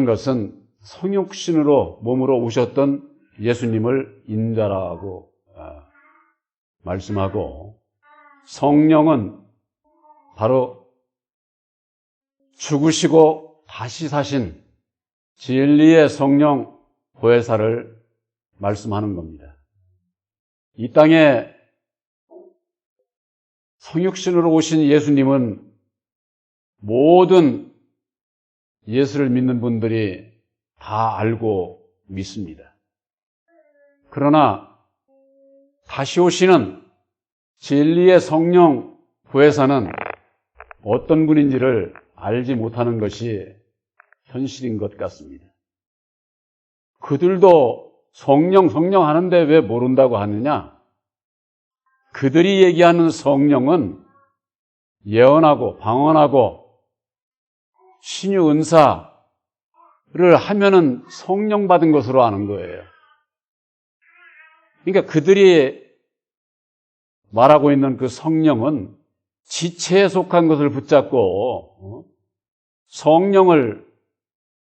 하는 것은 성육신으로 몸으로 오셨던 예수님을 인자라고 말씀하고, 성령은 바로 죽으시고 다시 사신 진리의 성령 보혜사를 말씀하는 겁니다. 이 땅에 성육신으로 오신 예수님은 모든 예수를 믿는 분들이 다 알고 믿습니다. 그러나 다시 오시는 진리의 성령 보혜사는 어떤 분인지를 알지 못하는 것이 현실인 것 같습니다. 그들도 성령 하는데 왜 모른다고 하느냐? 그들이 얘기하는 성령은 예언하고 방언하고 신유 은사를 하면은 성령 받은 것으로 아는 거예요. 그러니까 그들이 말하고 있는 그 성령은 지체에 속한 것을 붙잡고 성령을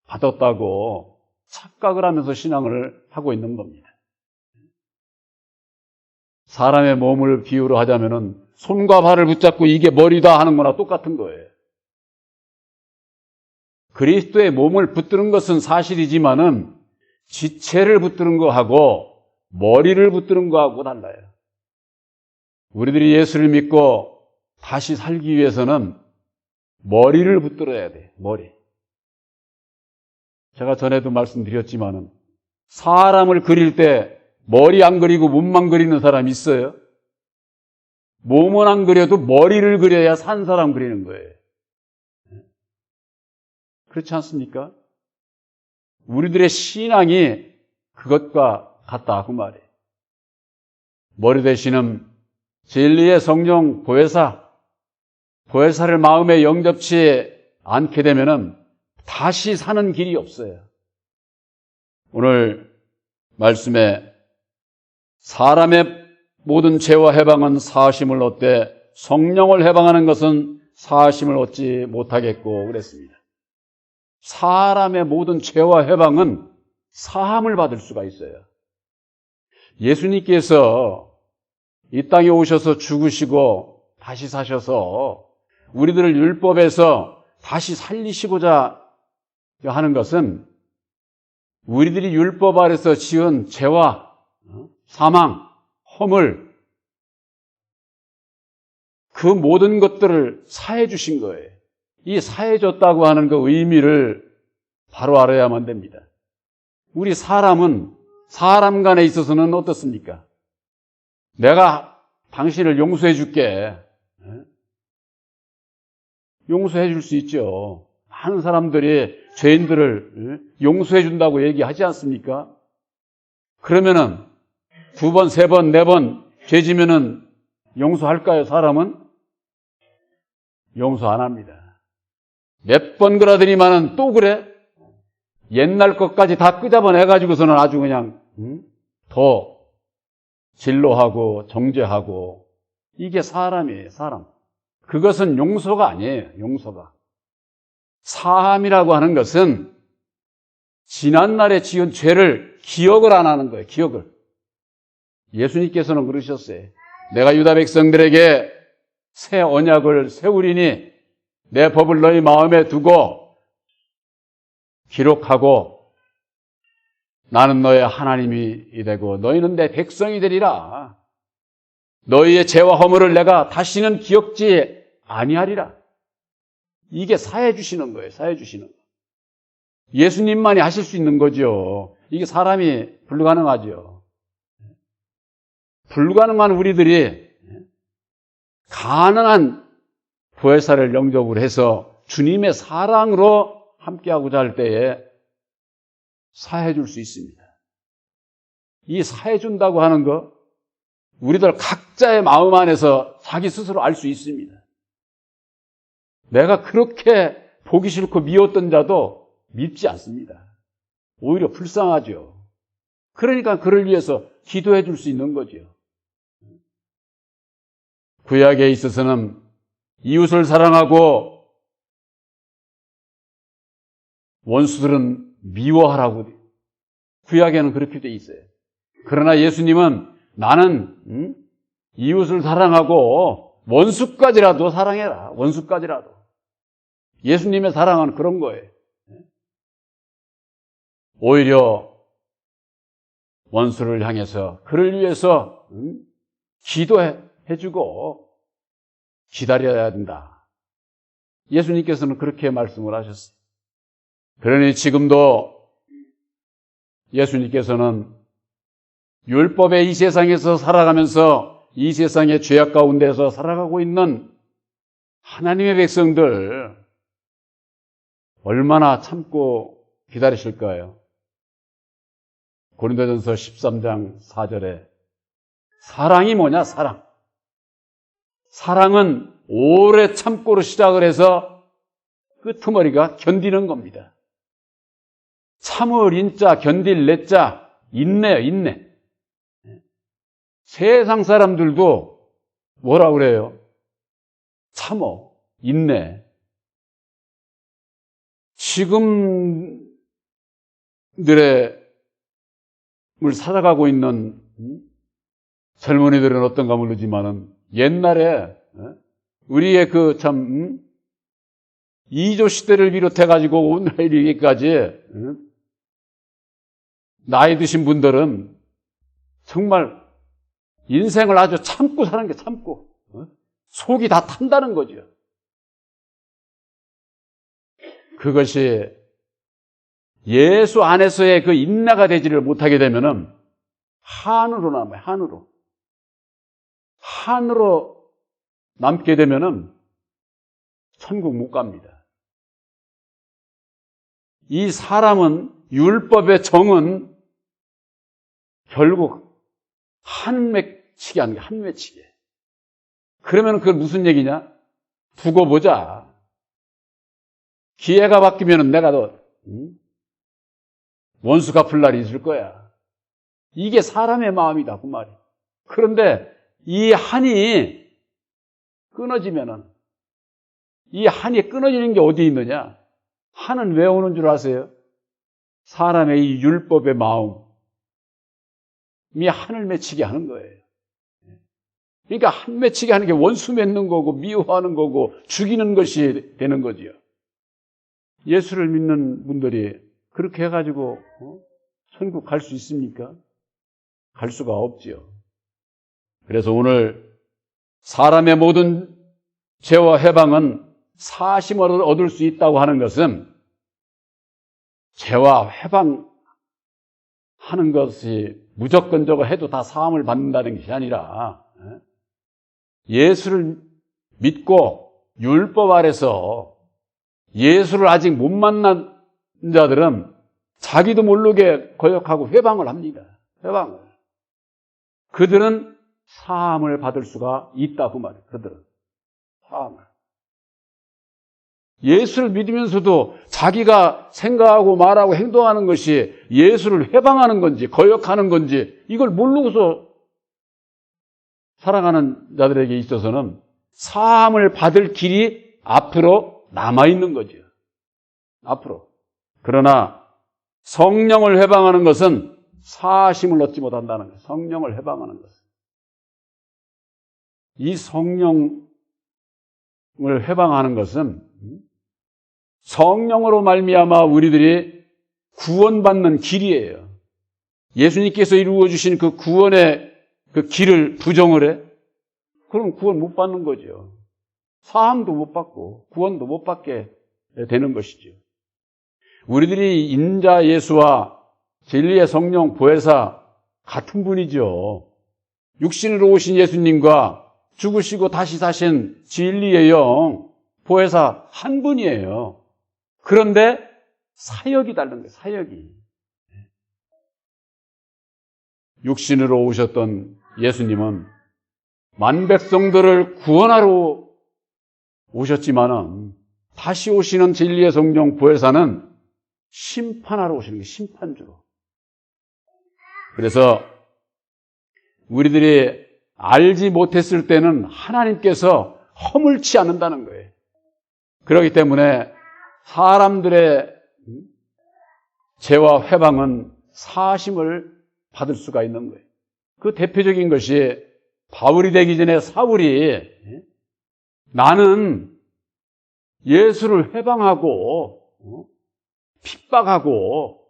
받았다고 착각을 하면서 신앙을 하고 있는 겁니다. 사람의 몸을 비유로 하자면은 손과 발을 붙잡고 이게 머리다 하는 거나 똑같은 거예요. 그리스도의 몸을 붙드는 것은 사실이지만은 지체를 붙드는 거하고 머리를 붙드는 거하고 달라요. 우리들이 예수를 믿고 다시 살기 위해서는 머리를 붙들어야 돼. 머리. 제가 전에도 말씀드렸지만은 사람을 그릴 때 머리 안 그리고 몸만 그리는 사람 있어요? 몸은 안 그려도 머리를 그려야 산 사람 그리는 거예요. 그렇지 않습니까? 우리들의 신앙이 그것과 같다 그 말이에요. 머리 되시는 진리의 성령 보혜사를 마음에 영접치 않게 되면은 다시 사는 길이 없어요. 오늘 말씀에 사람의 모든 죄와 해방은 사하심을 얻되 성령을 해방하는 것은 사하심을 얻지 못하겠고 그랬습니다. 사람의 모든 죄와 해방은 사함을 받을 수가 있어요. 예수님께서 이 땅에 오셔서 죽으시고 다시 사셔서 우리들을 율법에서 다시 살리시고자 하는 것은 우리들이 율법 아래서 지은 죄와 사망, 허물, 그 모든 것들을 사해 주신 거예요. 이 사해 줬다고 하는 그 의미를 바로 알아야만 됩니다. 우리 사람은 사람 간에 있어서는 어떻습니까? 내가 당신을 용서해 줄게. 용서해 줄 수 있죠. 많은 사람들이 죄인들을 용서해 준다고 얘기하지 않습니까? 그러면은 2번, 3번, 4번 죄 지면은 용서할까요, 사람은? 용서 안 합니다. 몇 번 그러더니만은 또 그래? 옛날 것까지 다 끄잡아내가지고서는 아주 그냥 더 진로하고 정죄하고, 이게 사람이에요, 사람. 그것은 용서가 아니에요, 용서가. 사함이라고 하는 것은 지난날에 지은 죄를 기억을 안 하는 거예요, 기억을. 예수님께서는 그러셨어요. 내가 유다 백성들에게 새 언약을 세우리니 내 법을 너희 마음에 두고 기록하고 나는 너의 하나님이 되고 너희는 내 백성이 되리라. 너희의 죄와 허물을 내가 다시는 기억지 아니하리라. 이게 사해 주시는 거예요, 사해 주시는 거. 예수님만이 하실 수 있는 거죠. 이게 사람이 불가능하죠. 불가능한 우리들이 가능한 보혜사를 영접을 해서 주님의 사랑으로 함께하고자 할 때에 사해 줄 수 있습니다. 이 사해 준다고 하는 거 우리들 각자의 마음 안에서 자기 스스로 알 수 있습니다. 내가 그렇게 보기 싫고 미웠던 자도 밉지 않습니다. 오히려 불쌍하죠. 그러니까 그를 위해서 기도해 줄 수 있는 거죠. 구약에 있어서는 이웃을 사랑하고 원수들은 미워하라고 구약에는 그렇게 돼 있어요. 그러나 예수님은 나는 이웃을 사랑하고 원수까지라도 사랑해라. 원수까지라도. 예수님의 사랑은 그런 거예요. 오히려 원수를 향해서 그를 위해서 기도해주고 기다려야 된다. 예수님께서는 그렇게 말씀을 하셨어요. 그러니 지금도 예수님께서는 율법의 이 세상에서 살아가면서 이 세상의 죄악 가운데서 살아가고 있는 하나님의 백성들 얼마나 참고 기다리실까요? 고린도전서 13장 4절에 사랑이 뭐냐? 사랑. 사랑은 오래 참고로 시작을 해서 끄트머리가 견디는 겁니다. 참을 인자, 견딜 내자, 인내요, 인내. 세상 사람들도 뭐라 그래요? 참어, 인내. 지금들의 을 살아가고 있는 젊은이들은 어떤가 모르지만은 옛날에 우리의 그 참 이조 시대를 비롯해 가지고 오늘 이르기까지 나이 드신 분들은 정말 인생을 아주 참고 사는 게 참고 속이 다 탄다는 거죠. 그것이 예수 안에서의 그 인내가 되지를 못하게 되면은 한으로 남아요. 한으로. 한으로 남게 되면은 천국 못 갑니다. 이 사람은 율법의 정은 결국 한 맺히게 하는 게 한 맺히게. 그러면 그건 무슨 얘기냐? 두고 보자. 기회가 바뀌면은 내가 더 원수 갚을 날이 있을 거야. 이게 사람의 마음이다, 그 말이. 그런데 이 한이 끊어지면은, 이 한이 끊어지는 게 어디 있느냐? 한은 왜 오는 줄 아세요? 사람의 이 율법의 마음이 한을 맺히게 하는 거예요. 그러니까 한 맺히게 하는 게 원수 맺는 거고, 미워하는 거고, 죽이는 것이 되는 거지요. 예수를 믿는 분들이 그렇게 해가지고 천국 갈 수 있습니까? 갈 수가 없지요. 그래서 오늘 사람의 모든 죄와 해방은 사심을 얻을 수 있다고 하는 것은 죄와 해방하는 것이 무조건적으로 해도 다 사함을 받는다는 것이 아니라 예수를 믿고 율법 아래서 예수를 아직 못 만난 자들은 자기도 모르게 거역하고 회방을 합니다. 회방을. 그들은 사함을 받을 수가 있다고 말이에요. 그들은 사함을. 예수를 믿으면서도 자기가 생각하고 말하고 행동하는 것이 예수를 회방하는 건지 거역하는 건지 이걸 모르고서 살아가는 자들에게 있어서는 사함을 받을 길이 앞으로 남아있는 거죠. 앞으로. 그러나 성령을 회방하는 것은 사심을 얻지 못한다는 거예요. 성령을 회방하는 것은. 이 성령을 회방하는 것은 성령으로 말미암아 우리들이 구원받는 길이에요. 예수님께서 이루어주신 그 구원의 그 길을 부정을 해? 그럼 구원 못 받는 거죠. 사함도 못 받고 구원도 못 받게 되는 것이죠. 우리들이 인자 예수와 진리의 성령 보혜사 같은 분이죠. 육신으로 오신 예수님과 죽으시고 다시 사신 진리의 영 보혜사 한 분이에요. 그런데 사역이 다른 거예요. 사역이. 육신으로 오셨던 예수님은 만백성들을 구원하러 오셨지만은 다시 오시는 진리의 성령 보혜사는 심판하러 오시는 거예요. 심판주로. 그래서 우리들이 알지 못했을 때는 하나님께서 허물치 않는다는 거예요. 그렇기 때문에 사람들의 죄와 회방은 사심을 받을 수가 있는 거예요. 그 대표적인 것이 바울이 되기 전에 사울이 나는 예수를 회방하고 핍박하고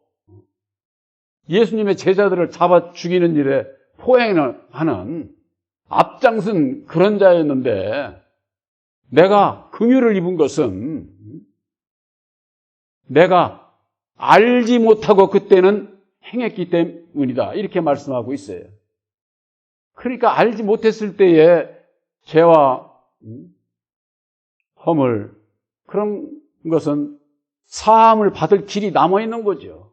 예수님의 제자들을 잡아 죽이는 일에 포행을 하는 앞장선 그런 자였는데 내가 긍휼을 입은 것은 내가 알지 못하고 그때는 행했기 때문이다. 이렇게 말씀하고 있어요. 그러니까 알지 못했을 때에 죄와 허물 그런 것은 사함을 받을 길이 남아있는 거죠.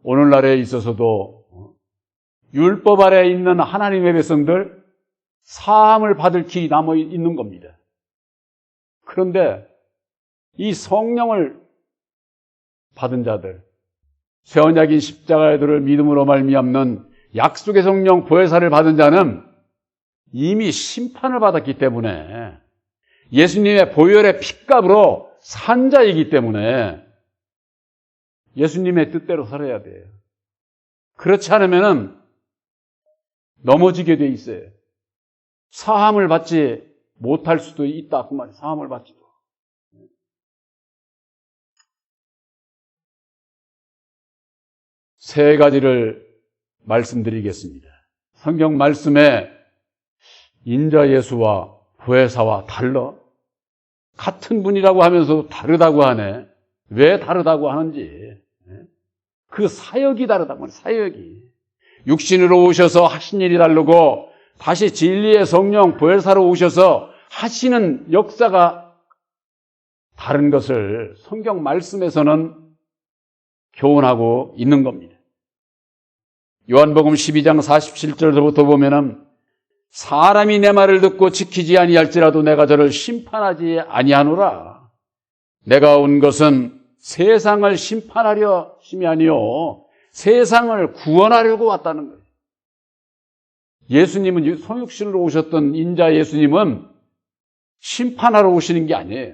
오늘날에 있어서도 율법 아래에 있는 하나님의 백성들 사함을 받을 길이 남아있는 겁니다. 그런데 이 성령을 받은 자들, 새 언약인 십자가의 도를 믿음으로 말미암는 약속의 성령 보혜사를 받은 자는 이미 심판을 받았기 때문에 예수님의 보혈의 핏값으로 산 자이기 때문에 예수님의 뜻대로 살아야 돼요. 그렇지 않으면 넘어지게 돼 있어요. 사함을 받지 못할 수도 있다. 그 말이에요. 사함을 받지도. 세 가지를 말씀드리겠습니다. 성경 말씀에 인자 예수와 보혜사와 달라? 같은 분이라고 하면서 다르다고 하네. 왜 다르다고 하는지. 그 사역이 다르다고 하네. 사역이. 육신으로 오셔서 하신 일이 다르고 다시 진리의 성령 보혜사로 오셔서 하시는 역사가 다른 것을 성경 말씀에서는 교훈하고 있는 겁니다. 요한복음 12장 47절부터 보면은 사람이 내 말을 듣고 지키지 아니할지라도 내가 저를 심판하지 아니하노라. 내가 온 것은 세상을 심판하려 심이 아니요 세상을 구원하려고 왔다는 거예요. 예수님은 성육신으로 오셨던 인자 예수님은 심판하러 오시는 게 아니에요.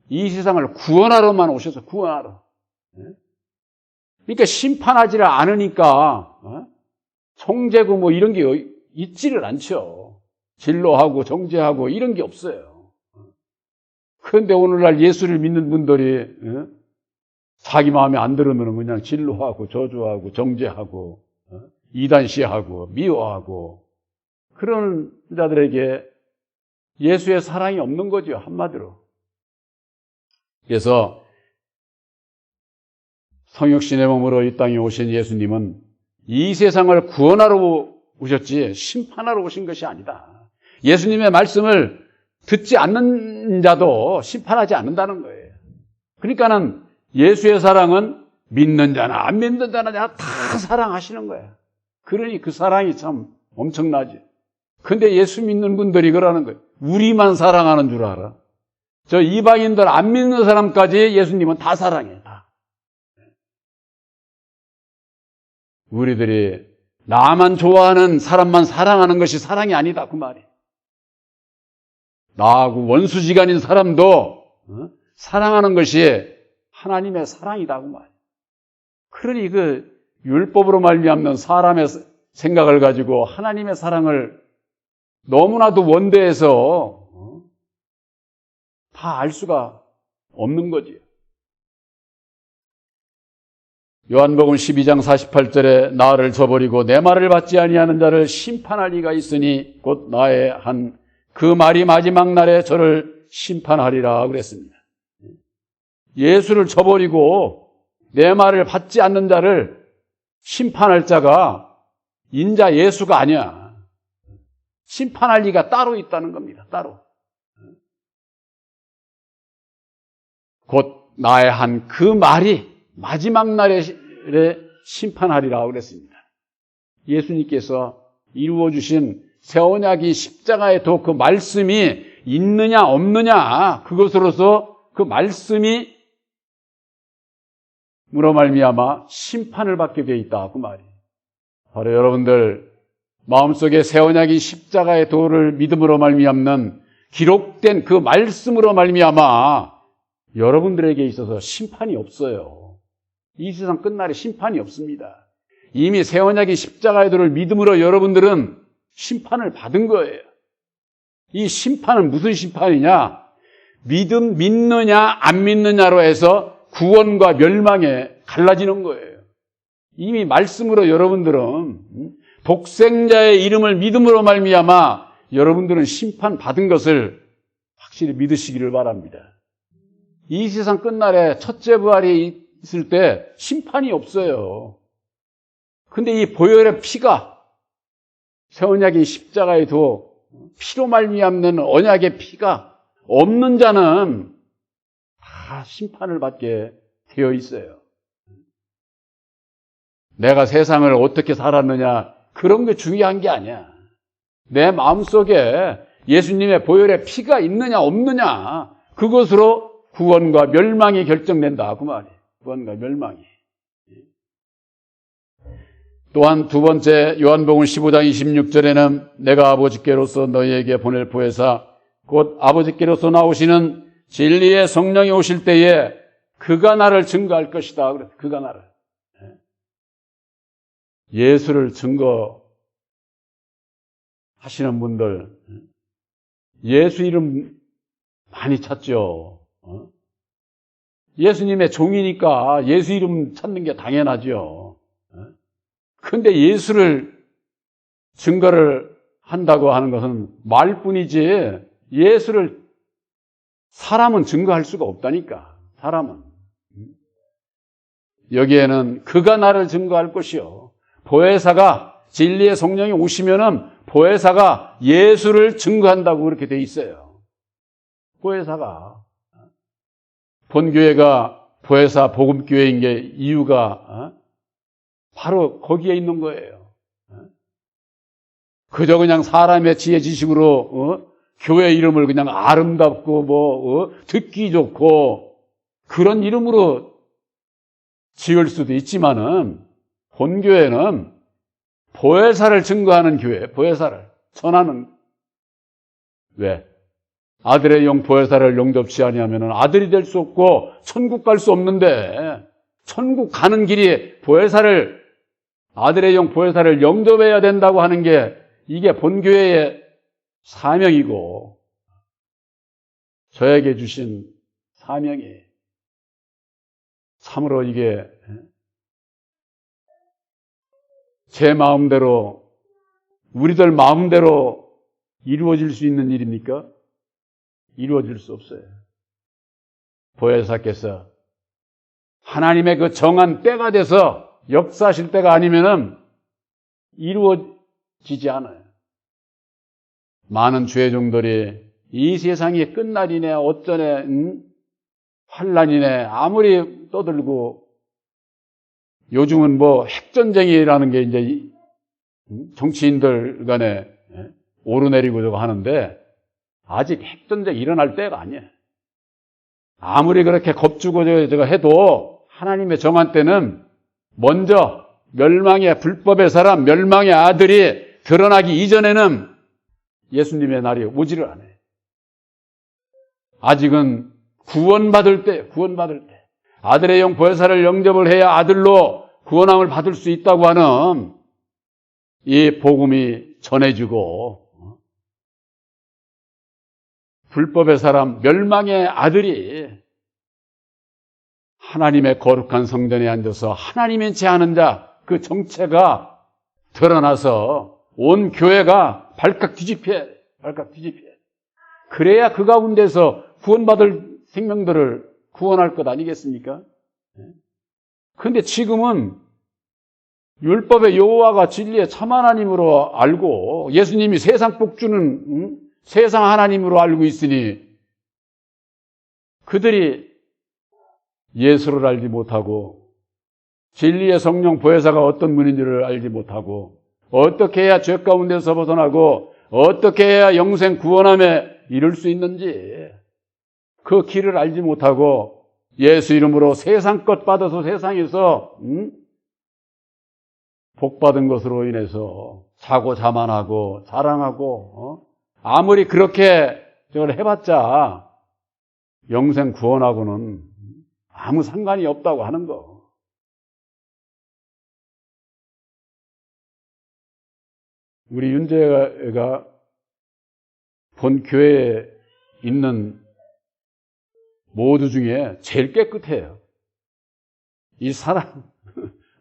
이 세상을 구원하러만 오셔서 구원하러. 그러니까 심판하지를 않으니까 정죄고 뭐 이런 게 있지를 않죠. 진로하고 정죄하고 이런 게 없어요. 그런데 오늘날 예수를 믿는 분들이 자기 마음에 안 들으면 그냥 진로하고 저주하고 정죄하고 이단시하고 미워하고 그런 자들에게 예수의 사랑이 없는 거죠. 한마디로. 그래서 성육신의 몸으로 이 땅에 오신 예수님은 이 세상을 구원하러 오셨지 심판하러 오신 것이 아니다. 예수님의 말씀을 듣지 않는 자도 심판하지 않는다는 거예요. 그러니까는 예수의 사랑은 믿는 자나 안 믿는 자나 다 사랑하시는 거예요. 그러니 그 사랑이 참 엄청나지. 근데 예수 믿는 분들이 그러는 거예요. 우리만 사랑하는 줄 알아. 저 이방인들 안 믿는 사람까지 예수님은 다 사랑해. 다. 우리들이 나만 좋아하는 사람만 사랑하는 것이 사랑이 아니다. 그 말이에요. 나하고 원수지간인 사람도 사랑하는 것이 하나님의 사랑이다. 그 말이에요. 그러니 그 율법으로 말미암는 사람의 생각을 가지고 하나님의 사랑을 너무나도 원대해서 다 알 수가 없는 거지요. 요한복음 12장 48절에 나를 저버리고 내 말을 받지 아니하는 자를 심판할 이가 있으니 곧 나의 한 그 말이 마지막 날에 저를 심판하리라 그랬습니다. 예수를 저버리고 내 말을 받지 않는 자를 심판할 자가 인자 예수가 아니야. 심판할 이가 따로 있다는 겁니다. 따로. 곧 나의 한 그 말이 마지막 날에 심판하리라 그랬습니다. 예수님께서 이루어주신 새 언약이 십자가의 도 그 말씀이 있느냐 없느냐 그것으로서 그 말씀이 무로 말미암아 심판을 받게 되어 있다 그 말이에요. 바로 여러분들 마음속에 새 언약이 십자가의 도를 믿음으로 말미암는 기록된 그 말씀으로 말미암아 여러분들에게 있어서 심판이 없어요. 이 세상 끝날에 심판이 없습니다. 이미 새 언약의 십자가의 도를 믿음으로 여러분들은 심판을 받은 거예요. 이 심판은 무슨 심판이냐? 믿느냐 안 믿느냐로 해서 구원과 멸망에 갈라지는 거예요. 이미 말씀으로 여러분들은 독생자의 이름을 믿음으로 말미암아 여러분들은 심판 받은 것을 확실히 믿으시기를 바랍니다. 이 세상 끝날에 첫째 부활이 있을 때 심판이 없어요. 근데 이 보혈의 피가 새 언약의 십자가의 도 피로 말미암는 언약의 피가 없는 자는 다 심판을 받게 되어 있어요. 내가 세상을 어떻게 살았느냐 그런 게 중요한 게 아니야. 내 마음속에 예수님의 보혈의 피가 있느냐 없느냐 그것으로 구원과 멸망이 결정된다 그 말이에요. 구원과 멸망이. 또한 두 번째 요한복음 15장 26절에는 내가 아버지께로서 너희에게 보낼 보혜사 곧 아버지께로서 나오시는 진리의 성령이 오실 때에 그가 나를 증거할 것이다. 그가 나를. 예수를 증거하시는 분들 예수 이름 많이 찾죠. 예수님의 종이니까 예수 이름 찾는 게 당연하죠. 근데 예수를 증거를 한다고 하는 것은 말뿐이지 예수를 사람은 증거할 수가 없다니까. 사람은. 여기에는 그가 나를 증거할 것이요. 보혜사가 진리의 성령이 오시면은 보혜사가 예수를 증거한다고 그렇게 돼 있어요. 보혜사가. 본교회가 보혜사 복음교회인 게 이유가 바로 거기에 있는 거예요. 그저 그냥 사람의 지혜 지식으로 교회 이름을 그냥 아름답고 듣기 좋고 그런 이름으로 지을 수도 있지만은 본교회는 보혜사를 증거하는 교회, 보혜사를 전하는. 왜? 아들의 영 보혜사를 영접치 아니하면 아들이 될 수 없고 천국 갈 수 없는데 천국 가는 길이 보혜사를 아들의 영 보혜사를 영접해야 된다고 하는 게 이게 본교회의 사명이고 저에게 주신 사명이에요. 참으로 이게 제 마음대로 우리들 마음대로 이루어질 수 있는 일입니까? 이루어질 수 없어요. 보혜사께서 하나님의 그 정한 때가 돼서 역사하실 때가 아니면은 이루어지지 않아요. 많은 죄종들이 이 세상이 끝날이네 어쩌네 환난이네 아무리 떠들고 요즘은 핵전쟁이라는 게 이제 정치인들 간에 오르내리고 저거 하는데 아직 핵전쟁이 일어날 때가 아니에요. 아무리 그렇게 겁주고 저거 해도 하나님의 정한 때는 먼저 멸망의 불법의 사람, 멸망의 아들이 드러나기 이전에는 예수님의 날이 오지를 않아요. 아직은 구원받을 때. 아들의 영 보혜사를 영접을 해야 아들로 구원함을 받을 수 있다고 하는 이 복음이 전해지고 불법의 사람, 멸망의 아들이 하나님의 거룩한 성전에 앉아서 하나님의 제하는 자 그 정체가 드러나서 온 교회가 발칵 뒤집혀. 그래야 그 가운데서 구원받을 생명들을 구원할 것 아니겠습니까? 그런데 지금은 율법의 여호와가 진리의 참 하나님으로 알고 예수님이 세상 복주는 세상 하나님으로 알고 있으니 그들이 예수를 알지 못하고 진리의 성령 보혜사가 어떤 분인지를 알지 못하고 어떻게 해야 죄 가운데서 벗어나고 어떻게 해야 영생 구원함에 이룰 수 있는지 그 길을 알지 못하고 예수 이름으로 세상 것 받아서 세상에서 복 받은 것으로 인해서 자고 자만하고 자랑하고 아무리 그렇게 저걸 해봤자 영생 구원하고는 아무 상관이 없다고 하는 거. 우리 윤재가 본 교회에 있는 모두 중에 제일 깨끗해요. 이 사람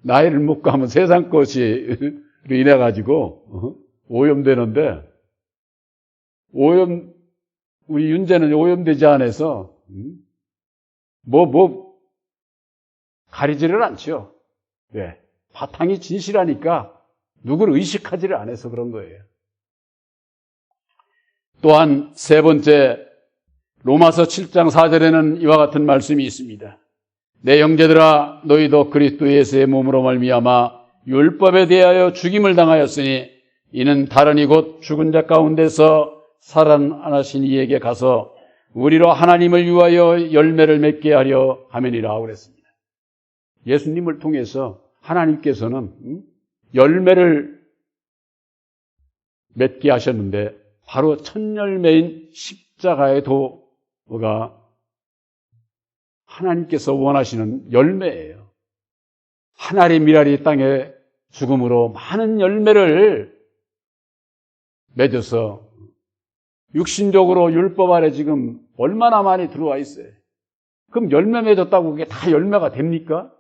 나이를 먹고 하면 세상 것이 인해 가지고 오염되는데 우리 윤재는 오염되지 않아서 가리지를 않죠. 왜? 바탕이 진실하니까 누구를 의식하지를 않아서 그런 거예요. 또한 세 번째, 로마서 7장 4절에는 이와 같은 말씀이 있습니다. 내 형제들아, 너희도 그리스도 예수의 몸으로 말미암아 율법에 대하여 죽임을 당하였으니 이는 다른이 곧 죽은 자 가운데서 살아나신 이에게 가서 우리로 하나님을 위하여 열매를 맺게 하려 함이니라 그랬습니다. 예수님을 통해서 하나님께서는 열매를 맺게 하셨는데 바로 첫 열매인 십자가의 도가 하나님께서 원하시는 열매예요. 하나리 미라리 땅에 죽음으로 많은 열매를 맺어서 육신적으로 율법 아래 지금 얼마나 많이 들어와 있어요. 그럼 열매 맺었다고 그게 다 열매가 됩니까?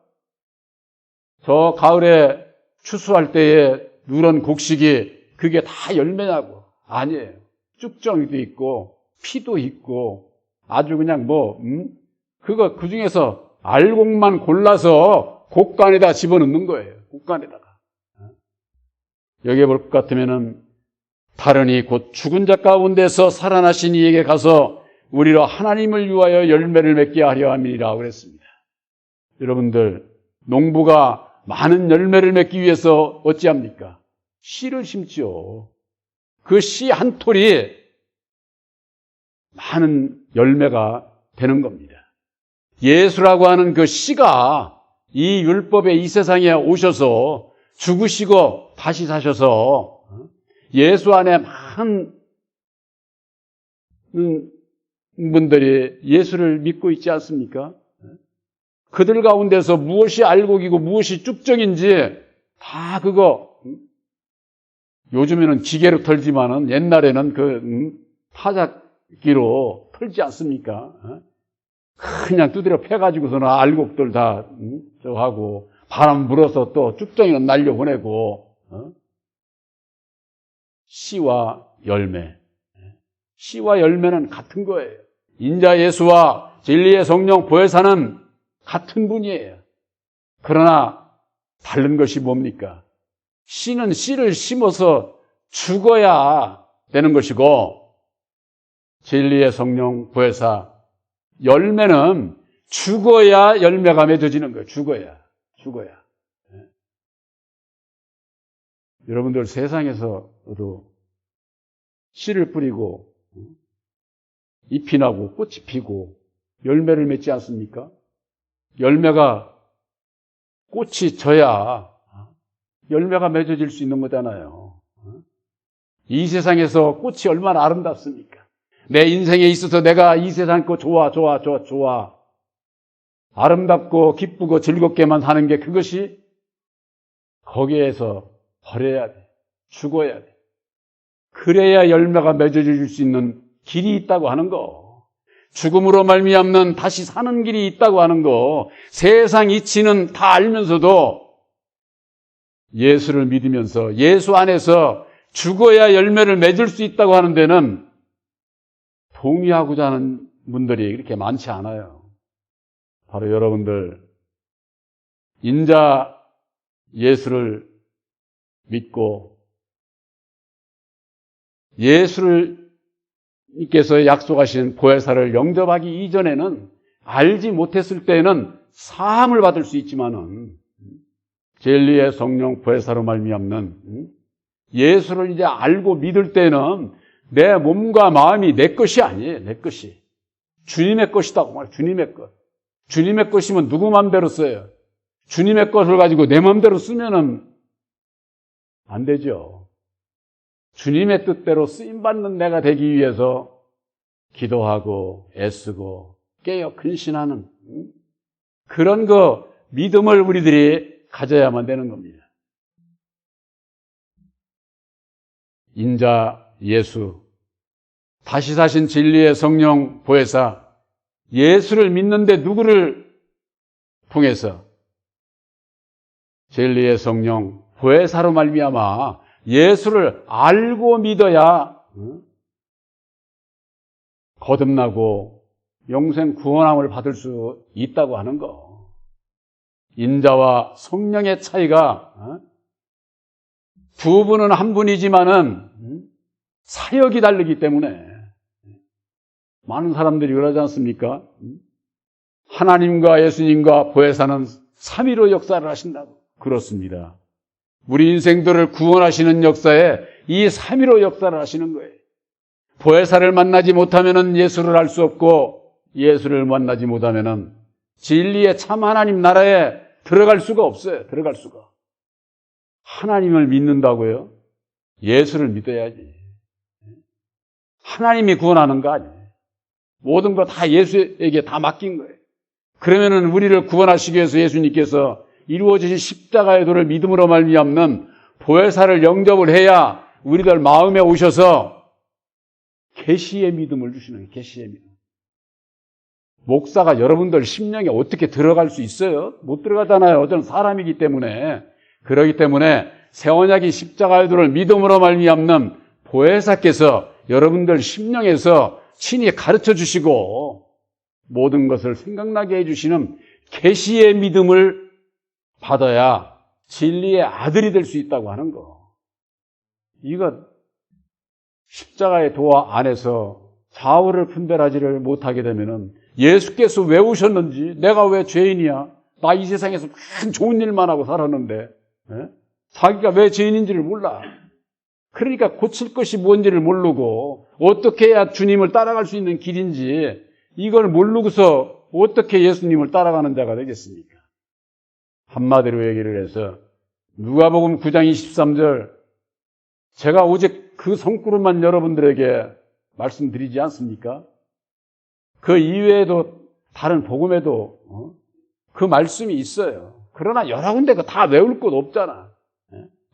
저 가을에 추수할 때에 누런 곡식이 그게 다 열매냐고. 아니에요. 쭉정이도 있고 피도 있고 아주 그냥 그 중에서 알곡만 골라서 곡간에다 집어넣는 거예요. 곡간에다가. 여기에 볼 것 같으면은 다른이 곧 죽은 자 가운데서 살아나신 이에게 가서 우리로 하나님을 위하여 열매를 맺게 하려 함이니라 그랬습니다. 여러분들, 농부가 많은 열매를 맺기 위해서 어찌합니까? 씨를 심지요. 그 씨 한 톨이 많은 열매가 되는 겁니다. 예수라고 하는 그 씨가 이 율법의 이 세상에 오셔서 죽으시고 다시 사셔서 예수 안에 많은 분들이 예수를 믿고 있지 않습니까? 그들 가운데서 무엇이 알곡이고 무엇이 쭉정인지 다 그거 요즘에는 기계로 털지만은 옛날에는 그 타작기로 털지 않습니까? 그냥 두드려 패가지고서는 알곡들 다 하고 바람 불어서 또 쭉정이는 날려보내고 씨와 열매. 씨와 열매는 같은 거예요. 인자 예수와 진리의 성령 보혜사는 같은 분이에요. 그러나 다른 것이 뭡니까? 씨는 씨를 심어서 죽어야 되는 것이고 진리의 성령 보혜사 열매는 죽어야 열매가 맺어지는 거예요. 죽어야. 여러분들 세상에서도 씨를 뿌리고 잎이 나고 꽃이 피고 열매를 맺지 않습니까? 열매가 꽃이 져야 열매가 맺어질 수 있는 거잖아요. 이 세상에서 꽃이 얼마나 아름답습니까? 내 인생에 있어서 내가 이 세상 거 좋아. 아름답고 기쁘고 즐겁게만 사는 게 그것이 거기에서 버려야 돼. 죽어야 돼. 그래야 열매가 맺어질 수 있는 길이 있다고 하는 거. 죽음으로 말미암는 다시 사는 길이 있다고 하는 거. 세상 이치는 다 알면서도 예수를 믿으면서 예수 안에서 죽어야 열매를 맺을 수 있다고 하는 데는 동의하고자 하는 분들이 그렇게 많지 않아요. 바로 여러분들 인자 예수를 믿고 예수님께서 약속하신 보혜사를 영접하기 이전에는 알지 못했을 때에는 사함을 받을 수 있지만은 진리의 성령 보혜사로 말미암는 예수를 이제 알고 믿을 때는 내 몸과 마음이 내 것이 아니에요. 내 것이 주님의 것이다고 말해요. 주님의 것. 주님의 것이면 누구 마음대로 써요. 주님의 것을 가지고 내 마음대로 쓰면은 안 되죠. 주님의 뜻대로 쓰임받는 내가 되기 위해서 기도하고 애쓰고 깨어 근신하는 그런 믿음을 우리들이 가져야만 되는 겁니다. 인자 예수, 다시 사신 진리의 성령 보혜사, 예수를 믿는데 누구를 통해서? 진리의 성령 보혜사로 말미암아 예수를 알고 믿어야 거듭나고 영생 구원함을 받을 수 있다고 하는 거. 인자와 성령의 차이가 두 분은 한 분이지만은 사역이 다르기 때문에 많은 사람들이 그러지 않습니까? 하나님과 예수님과 보혜사는 삼위로 역사를 하신다고. 그렇습니다. 우리 인생들을 구원하시는 역사에 이 삼위로 역사를 하시는 거예요. 보혜사를 만나지 못하면 예수를 알 수 없고, 예수를 만나지 못하면 진리의 참 하나님 나라에 들어갈 수가 없어요. 들어갈 수가. 하나님을 믿는다고요? 예수를 믿어야지. 하나님이 구원하는 거 아니에요. 모든 거 다 예수에게 다 맡긴 거예요. 그러면은 우리를 구원하시기 위해서 예수님께서 이루어지신 십자가의 도를 믿음으로 말미암는 보혜사를 영접을 해야 우리들 마음에 오셔서 계시의 믿음을 주시는 거예요. 계시의 믿음. 목사가 여러분들 심령에 어떻게 들어갈 수 있어요? 못 들어가잖아요. 어떤 사람이기 때문에. 그렇기 때문에 새 언약인 십자가의 도를 믿음으로 말미암는 보혜사께서 여러분들 심령에서 친히 가르쳐 주시고 모든 것을 생각나게 해주시는 계시의 믿음을 받아야 진리의 아들이 될 수 있다고 하는 거. 이거 십자가의 도화 안에서 좌우를 분별하지를 못하게 되면은 예수께서 왜 오셨는지, 내가 왜 죄인이야? 나 이 세상에서 큰 좋은 일만 하고 살았는데, 자기가 왜 죄인인지를 몰라. 그러니까 고칠 것이 뭔지를 모르고 어떻게 해야 주님을 따라갈 수 있는 길인지 이걸 모르고서 어떻게 예수님을 따라가는 자가 되겠습니까? 한마디로 얘기를 해서 누가복음 9장 23절, 제가 오직 그 성구름만 여러분들에게 말씀드리지 않습니까? 그 이외에도 다른 복음에도 그 말씀이 있어요. 그러나 여러 군데 다 외울 것 없잖아.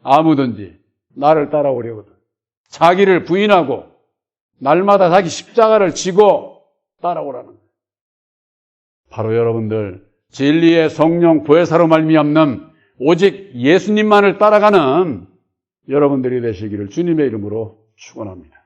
아무든지 나를 따라오려거든. 자기를 부인하고 날마다 자기 십자가를 지고 따라오라는 거예요. 바로 여러분들 진리의 성령 보혜사로 말미암는 오직 예수님만을 따라가는 여러분들이 되시기를 주님의 이름으로 축원합니다.